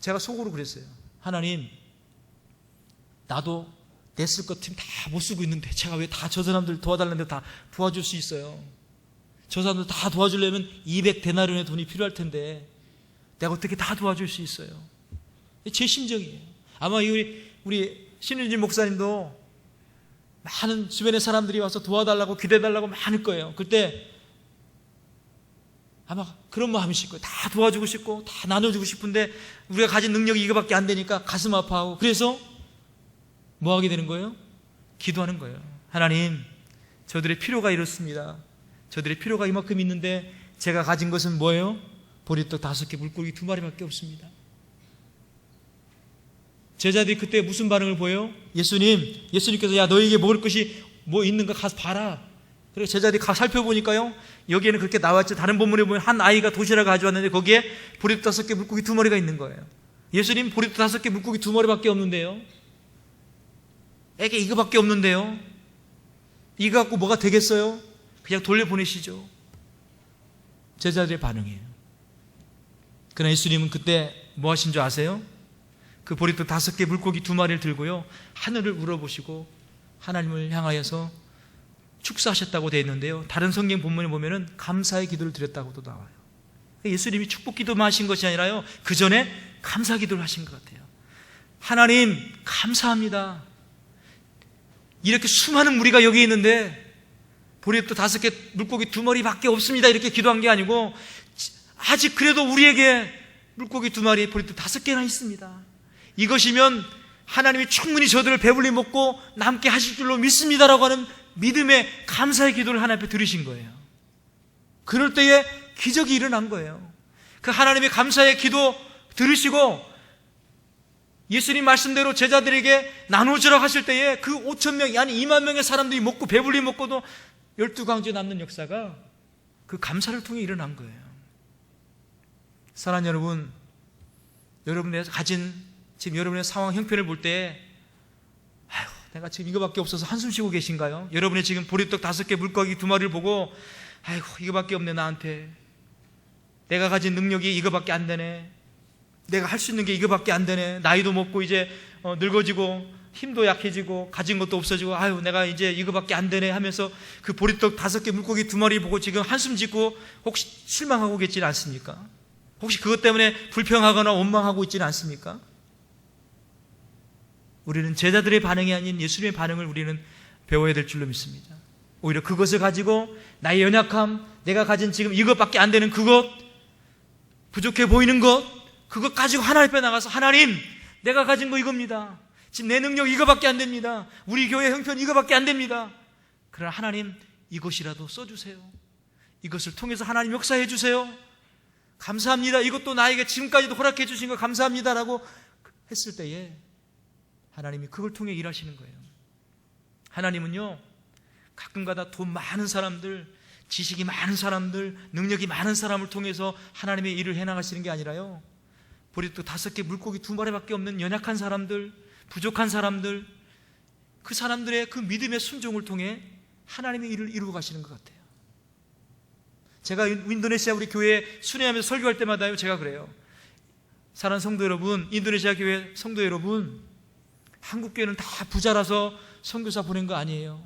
제가 속으로 그랬어요. 하나님, 나도 내 쓸 것 팀 다 못 쓰고 있는데 제가 왜 다 저 사람들 도와달라는데 다 도와줄 수 있어요? 저 사람들 다 도와주려면 200데나리온의 돈이 필요할 텐데 내가 어떻게 다 도와줄 수 있어요? 제 심정이에요. 아마 우리 신윤진 목사님도 많은 주변의 사람들이 와서 도와달라고 기도해달라고 많을 거예요. 그때 아마 그런 마음이실 거예요. 다 도와주고 싶고 다 나눠주고 싶은데 우리가 가진 능력이 이거밖에 안 되니까 가슴 아파하고, 그래서 뭐 하게 되는 거예요? 기도하는 거예요. 하나님, 저들의 필요가 이렇습니다. 저들의 필요가 이만큼 있는데 제가 가진 것은 뭐예요? 보리떡 5개, 물고기 2마리밖에 없습니다. 제자들이 그때 무슨 반응을 보여요? 예수님께서 야 너에게 먹을 것이 뭐 있는가 가서 봐라. 그래서 제자들이 가 살펴보니까요, 여기에는 그렇게 나왔지, 다른 본문에 보면 한 아이가 도시락을 가져왔는데 거기에 보리떡 5개, 물고기 2마리가 있는 거예요. 예수님 보리떡 5개, 물고기 2마리밖에 없는데요, 애게 이거밖에 없는데요, 이거 갖고 뭐가 되겠어요? 그냥 돌려보내시죠. 제자들의 반응이에요. 그러나 예수님은 그때 뭐 하신 줄 아세요? 그 보리떡 5개, 물고기 2마리를 들고요, 하늘을 우러보시고 하나님을 향하여서 축사하셨다고 되어 있는데요, 다른 성경 본문에 보면은 감사의 기도를 드렸다고도 나와요. 예수님이 축복 기도만 하신 것이 아니라요, 그 전에 감사 기도를 하신 것 같아요. 하나님 감사합니다. 이렇게 수많은 무리가 여기 있는데 보리떡 5개, 물고기 2마리밖에 없습니다, 이렇게 기도한 게 아니고 아직 그래도 우리에게 물고기 2마리, 보리떡 5개나 있습니다. 이것이면 하나님이 충분히 저들을 배불리 먹고 남게 하실 줄로 믿습니다라고 하는 믿음의 감사의 기도를 하나님 앞에 들으신 거예요. 그럴 때에 기적이 일어난 거예요. 그 하나님의 감사의 기도 들으시고 예수님 말씀대로 제자들에게 나눠주라고 하실 때에 그 5,000명, 아니 2만 명의 사람들이 먹고 배불리 먹고도 12강주에 남는 역사가 그 감사를 통해 일어난 거예요. 사랑하는 여러분, 여러분의 가진 지금 여러분의 상황 형편을 볼 때 내가 지금 이거밖에 없어서 한숨 쉬고 계신가요? 여러분이 지금 보리떡 5개, 물고기 2마리를 보고 이거밖에 없네, 나한테 내가 가진 능력이 이거밖에 안 되네, 내가 할 수 있는 게 이거밖에 안 되네, 나이도 먹고 이제 늙어지고 힘도 약해지고 가진 것도 없어지고 내가 이제 이거밖에 안 되네 하면서 그 보리떡 5개, 물고기 2마리 보고 지금 한숨 짓고 혹시 실망하고 계시지 않습니까? 혹시 그것 때문에 불평하거나 원망하고 있지는 않습니까? 우리는 제자들의 반응이 아닌 예수님의 반응을 우리는 배워야 될 줄로 믿습니다. 오히려 그것을 가지고 나의 연약함, 내가 가진 지금 이것밖에 안 되는 그것, 부족해 보이는 것, 그것 가지고 하나님 앞에 나가서 하나님, 내가 가진 거 이겁니다. 지금 내 능력 이거밖에 안 됩니다. 우리 교회 형편 이거밖에 안 됩니다. 그러나 하나님, 이것이라도 써주세요. 이것을 통해서 하나님 역사해 주세요. 감사합니다. 이것도 나에게 지금까지도 허락해 주신 거 감사합니다라고 했을 때에 하나님이 그걸 통해 일하시는 거예요. 하나님은요, 가끔가다 돈 많은 사람들, 지식이 많은 사람들, 능력이 많은 사람을 통해서 하나님의 일을 해나가시는 게 아니라요, 보리떡 5개, 물고기 2마리밖에 없는 연약한 사람들, 부족한 사람들, 그 사람들의 그 믿음의 순종을 통해 하나님의 일을 이루어 가시는 것 같아요. 제가 인도네시아 우리 교회에 순회하면서 설교할 때마다요, 제가 그래요. 사랑하는 성도 여러분, 인도네시아 교회 성도 여러분, 한국 교회는 다 부자라서 선교사 보낸 거 아니에요.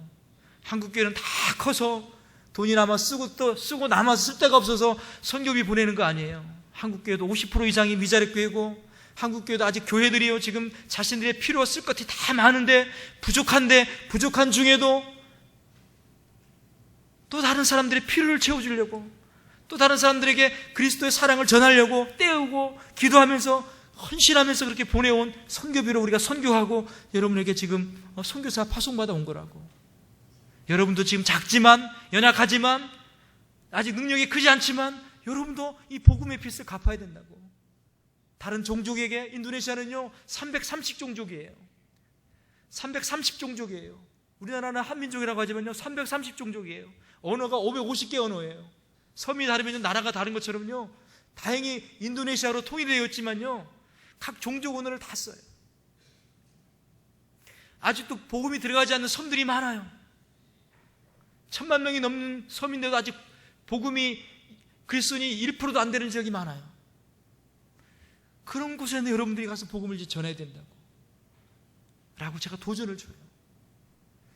한국 교회는 다 커서 돈이 남아 쓰고 또 쓰고 남아서 쓸 데가 없어서 선교비 보내는 거 아니에요. 한국 교회도 50% 이상이 미자립 교회고, 한국 교회도 아직 교회들이요, 지금 자신들의 필요와 쓸 것이 다 많은데 부족한데, 부족한 중에도 또 다른 사람들의 필요를 채워주려고, 또 다른 사람들에게 그리스도의 사랑을 전하려고 떼우고 기도하면서 헌신하면서 그렇게 보내온 선교비로 우리가 선교하고 여러분에게 지금 선교사 파송받아 온 거라고. 여러분도 지금 작지만, 연약하지만, 아직 능력이 크지 않지만 여러분도 이 복음의 빚을 갚아야 된다고. 다른 종족에게, 인도네시아는요 330종족이에요. 330종족이에요. 우리나라는 한민족이라고 하지만요 330종족이에요. 언어가 550개 언어예요. 섬이 다르면 나라가 다른 것처럼요, 다행히 인도네시아로 통일되어 있지만요 각 종족 언어를 다 써요. 아직도 복음이 들어가지 않는 섬들이 많아요. 1000만 명이 넘는 섬인데도 아직 복음이 그리스도인이 1%도 안 되는 지역이 많아요. 그런 곳에는 여러분들이 가서 복음을 이제 전해야 된다고 라고 제가 도전을 줘요.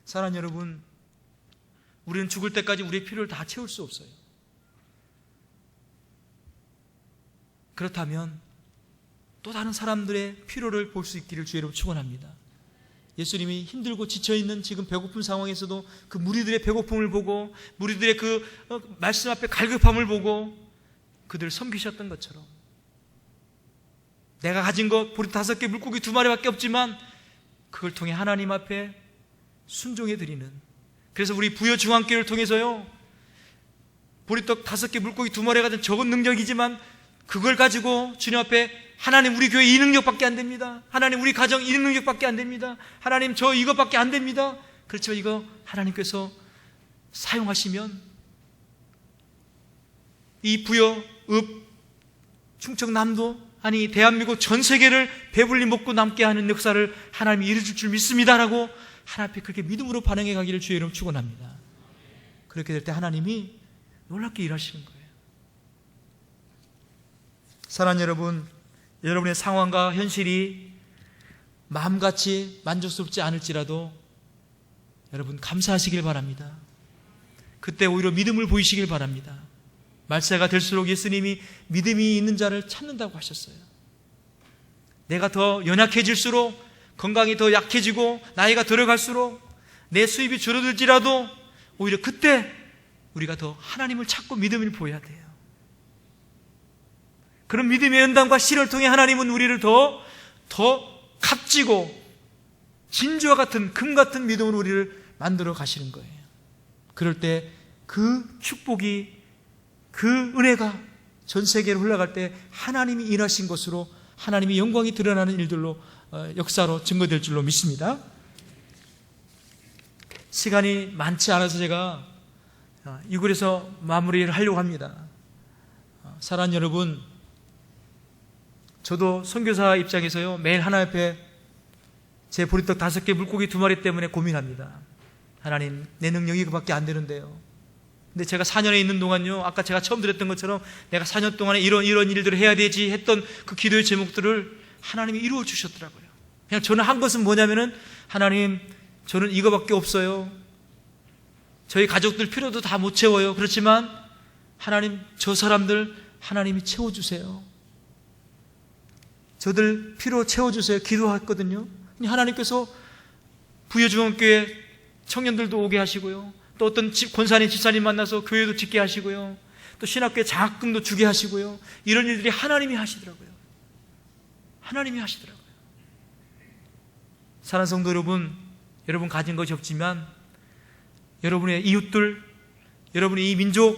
사랑하는 여러분, 우리는 죽을 때까지 우리의 필요를 다 채울 수 없어요. 그렇다면 또 다른 사람들의 필요를 볼 수 있기를 주의 이름으로 축원합니다. 예수님이 힘들고 지쳐있는 지금 배고픈 상황에서도 그 무리들의 배고픔을 보고 무리들의 그 말씀 앞에 갈급함을 보고 그들을 섬기셨던 것처럼, 내가 가진 것 보리 5개 물고기 2마리밖에 없지만 그걸 통해 하나님 앞에 순종해 드리는, 그래서 우리 부여 중앙교회를 통해서요 보리떡 5개 물고기 2마리가 된 적은 능력이지만 그걸 가지고 주님 앞에, 하나님 우리 교회 이 능력밖에 안 됩니다, 하나님 우리 가정 이 능력밖에 안 됩니다, 하나님 저 이것밖에 안 됩니다. 그렇죠. 이거 하나님께서 사용하시면 이 부여, 읍, 충청남도, 아니 대한민국 전 세계를 배불리 먹고 남게 하는 역사를 하나님이 이루실 줄 믿습니다라고 하나님 앞에 그렇게 믿음으로 반응해 가기를 주의 이름으로 축원합니다. 그렇게 될 때 하나님이 놀랍게 일하시는 거예요. 사랑하는 여러분, 여러분의 상황과 현실이 마음같이 만족스럽지 않을지라도 여러분 감사하시길 바랍니다. 그때 오히려 믿음을 보이시길 바랍니다. 말세가 될수록 예수님이 믿음이 있는 자를 찾는다고 하셨어요. 내가 더 연약해질수록, 건강이 더 약해지고 나이가 들어갈수록 내 수입이 줄어들지라도 오히려 그때 우리가 더 하나님을 찾고 믿음을 보여야 돼요. 그런 믿음의 연단과 시련을 통해 하나님은 우리를 더 값지고 진주와 같은 금 같은 믿음으로 우리를 만들어 가시는 거예요. 그럴 때 그 축복이, 그 은혜가 전 세계로 흘러갈 때 하나님이 일하신 것으로 하나님의 영광이 드러나는 일들로 역사로 증거될 줄로 믿습니다. 시간이 많지 않아서 제가 이 글에서 마무리를 하려고 합니다. 사랑하는 여러분, 저도 선교사 입장에서요 매일 하나님 앞에 제 보리떡 5개 물고기 2마리 때문에 고민합니다. 하나님, 내 능력이 그밖에 안 되는데요. 근데 제가 4년에 있는 동안요, 아까 제가 처음 드렸던 것처럼 내가 4년 동안에 이런 일들을 해야 되지 했던 그 기도의 제목들을 하나님이 이루어 주셨더라고요. 그냥 저는 한 것은 뭐냐면은, 하나님, 저는 이거밖에 없어요. 저희 가족들 필요도 다 못 채워요. 그렇지만 하나님, 저 사람들 하나님이 채워주세요. 저들 필요 채워주세요. 기도했거든요. 하나님께서 부여중앙교회 청년들도 오게 하시고요, 또 어떤 권사님, 집사님 만나서 교회도 짓게 하시고요, 또 신학교에 장학금도 주게 하시고요, 이런 일들이 하나님이 하시더라고요. 하나님이 하시더라고요. 사랑하는 성도 여러분, 여러분 가진 것이 없지만 여러분의 이웃들, 여러분의 이 민족,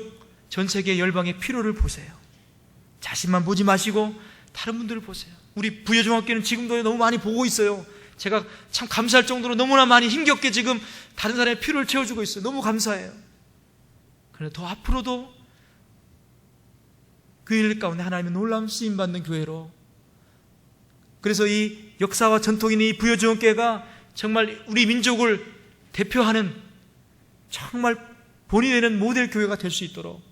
전 세계 열방의 필요를 보세요. 자신만 보지 마시고 다른 분들을 보세요. 우리 부여중학교는 지금도 너무 많이 보고 있어요. 제가 참 감사할 정도로 너무나 많이 힘겹게 지금 다른 사람의 필요를 채워주고 있어요. 너무 감사해요. 그런데 더 앞으로도 그 일 가운데 하나님의 놀라운 쓰임받는 교회로, 그래서 이 역사와 전통이 있는 이 부여중학교가 정말 우리 민족을 대표하는 정말 본이 되는 모델 교회가 될 수 있도록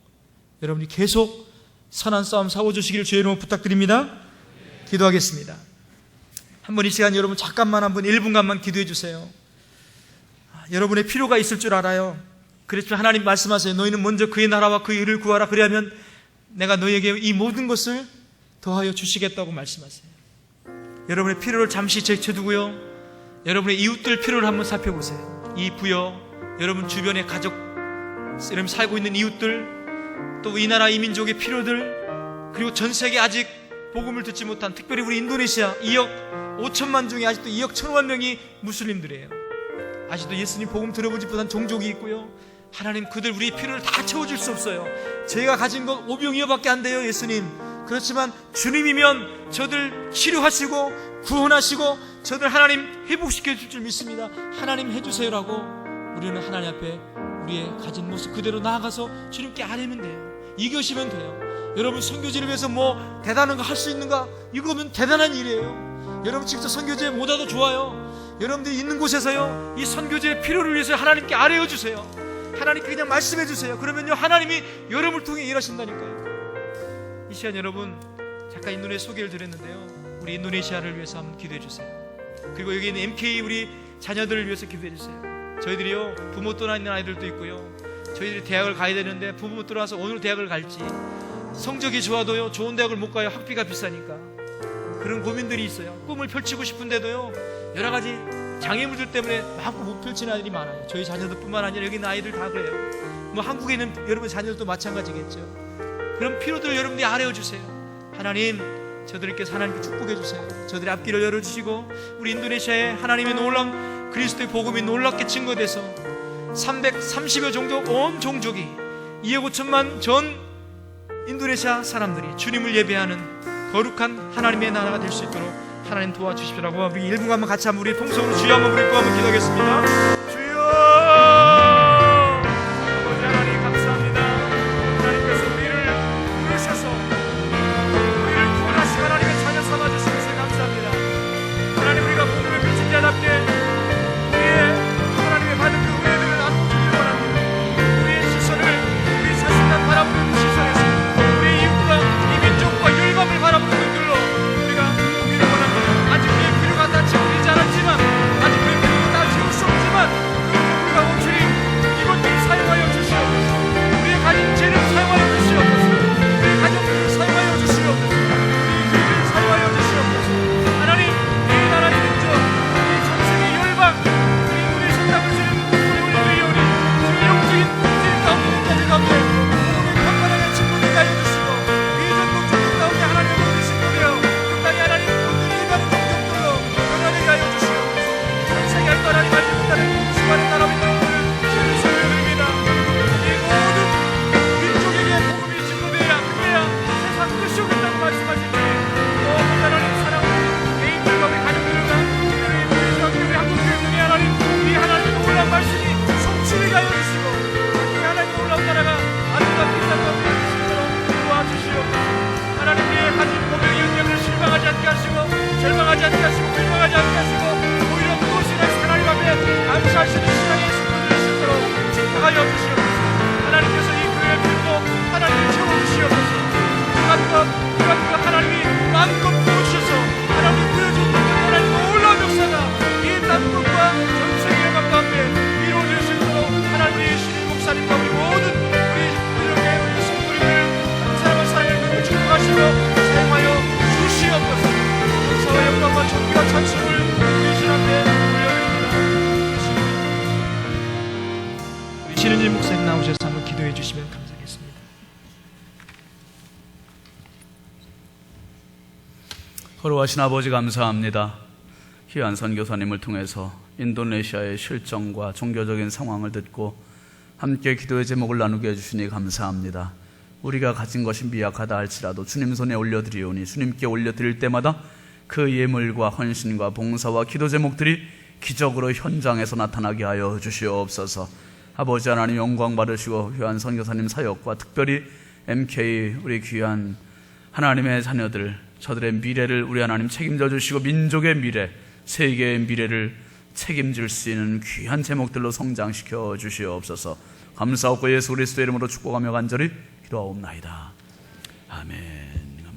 여러분이 계속 선한 싸움 싸워주시기를 주의 이름으로 부탁드립니다. 기도하겠습니다. 한번 이 시간 여러분 잠깐만 한번 1분간만 기도해 주세요. 여러분의 필요가 있을 줄 알아요. 그렇지만 하나님 말씀하세요. 너희는 먼저 그의 나라와 그의 의를 구하라. 그리하면 내가 너희에게 이 모든 것을 더하여 주시겠다고 말씀하세요. 여러분의 필요를 잠시 제쳐두고요, 여러분의 이웃들 필요를 한번 살펴보세요. 이 부여, 여러분 주변의 가족, 여러분 살고 있는 이웃들, 또 이 나라 이 민족의 필요들, 그리고 전 세계 아직 복음을 듣지 못한, 특별히 우리 인도네시아 2억 5천만 중에 아직도 2억 1천만 명이 무슬림들이에요. 아직도 예수님 복음 들어보지 못한 종족이 있고요. 하나님, 그들 우리 필요를 다 채워줄 수 없어요. 제가 가진 건 오병이어밖에 안 돼요, 예수님. 그렇지만 주님이면 저들 치료하시고 구원하시고 저들 하나님 회복시켜 줄 줄 믿습니다. 하나님 해주세요라고 우리는 하나님 앞에 우리의 가진 모습 그대로 나아가서 주님께 아뢰면 돼요. 이겨시면 돼요. 여러분, 선교지를 위해서 뭐 대단한 거 할 수 있는가? 이거면 대단한 일이에요. 여러분 직접 선교지에 못 와도 좋아요. 여러분들이 있는 곳에서요, 이 선교지의 필요를 위해서 하나님께 아뢰어 주세요. 하나님께 그냥 말씀해 주세요. 그러면요, 하나님이 여러분을 통해 일하신다니까요. 이 시간 여러분, 잠깐 인도네시아 소개를 드렸는데요, 우리 인도네시아를 위해서 한번 기도해 주세요. 그리고 여기 있는 MK 우리 자녀들을 위해서 기도해 주세요. 저희들이요, 부모 떠나 있는 아이들도 있고요, 저희들이 대학을 가야 되는데 부모 떠나서 어느 대학을 갈지, 성적이 좋아도요 좋은 대학을 못 가요. 학비가 비싸니까. 그런 고민들이 있어요. 꿈을 펼치고 싶은데도요 여러 가지 장애물들 때문에 마음껏 못 펼치는 아이들이 많아요. 저희 자녀들뿐만 아니라 여기 있는 아이들 다 그래요. 뭐 한국에 있는 여러분 자녀들도 마찬가지겠죠. 그런 필요들을 여러분들이 아뢰어 주세요. 하나님, 저들께서 하나님께 축복해 주세요. 저들의 앞길을 열어주시고 우리 인도네시아에 하나님의 놀라운 그리스도의 복음이 놀랍게 증거돼서 330여 종족 온 종족이 2억 5천만 전 인도네시아 사람들이 주님을 예배하는 거룩한 하나님의 나라가 될 수 있도록 하나님 도와주십시오라고 우리 1분간 한번 같이 한번 우리 통성으로 주여 한번 부르고 한번 기도하겠습니다. 주여, 아버지 하나님 감사합니다. 하나님께서 우리를 부르셔서 우리를 구원하시고 하나님의 자녀 삼아주신 것을 감사합니다. 하나님, 우리가 복음을 펼친 자답게 우리의 하나님의 받은 그 은혜들을 나눠주길 원합니다. 우리의 시선을 우리 자신만 바라보는 시선에서 우리의 이웃과 이 민족과 열방을 바라보는 눈들로 우리가 보기를 원합니다. 아직 우리의 필요가 다 채워지지 않았지만, 아직 우리의 필요가 다 채울 수 없지만, 그럼에도 불구하고 주님, 이것들을 사용하여 주시옵소서. 우리의 가진 재를 사용하여 주시옵소서. 우리의 가족들을 사용하여 주시옵소서. 우리의 교회를 사용하여 주시옵소서. 하나님, 이 나라 이 민족, 이 전 세계 열방, 우리 인도네시아 땅을 주님 우리 올려드리오니 주의 영적인 품질 가운데 끝까지 가운데 복음을 평안하게 증거되게 하여 주시고, 위전국 종족 가운데 하나님의 복음이 증거되어 그 땅에 하나님 온전히 임하는 종족들로 변화되게 하여 주시옵소서. 전 세계 하나님 알지 못하는 수많은 나라 민족들을 주님 소유드립니다. 이 모든 민족에게 복음이 증거되어야, 그래야 세상 끝이 오겠다고 말씀하신 주님, 또 하나님 사랑하는 개인들과 우리 가족들과 우리 인도네시아 우리 한국 교회들이 하나님, 이 하나님의 놀라운 말씀이 성취되게 하여 주시고, 이 하나님의 놀라운 나라가 아름답게 이 땅 가운데 있도록 도와주시옵소서. 하나님, 우리의 가진 고백의 은혜를 실망하지 않게 하시고, 절망하지 않게 하시고, 불망하지 않게 하시고, 오히려 무엇이나 하나님 앞에 감사하시는 신앙의 순간을 수 있도록 지켜하여 주시옵소서. 하나님께서 이 교회의 필요도 하나님을 채워주시옵소서. 그가 하나님이 마음껏 부어주셔서 하나님이 보여준 하나님 놀라운 역사가 이 남북과 전 세계 열방 가운데 이루어질 수 있도록 하나님의 신인 목사님과 우리 모든 우리 이렇게 우리 성도님을 사랑과 사랑을 그리고 축복하시고 사용하여 주시옵소서. 역사와 영광과 존귀와 찬송을 우리 신 앞에 올려드립니다. 우리 신은진 목사님 나오셔서 한번 기도해 주시면 감사하겠습니다. 거룩하신 아버지 감사합니다. 귀한 선교사님을 통해서 인도네시아의 실정과 종교적인 상황을 듣고 함께 기도의 제목을 나누게 해주시니 감사합니다. 우리가 가진 것이 미약하다 할지라도 주님 손에 올려드리오니 주님께 올려드릴 때마다 그 예물과 헌신과 봉사와 기도 제목들이 기적으로 현장에서 나타나게 하여 주시옵소서. 아버지 하나님 영광 받으시고 귀한 선교사님 사역과 특별히 MK 우리 귀한 하나님의 자녀들, 저들의 미래를 우리 하나님 책임져 주시고 민족의 미래, 세계의 미래를 책임질 수 있는 귀한 제목들로 성장시켜 주시옵소서. 감사하고 예수 그리스도의 이름으로 축복하며 간절히 기도하옵나이다. 아멘.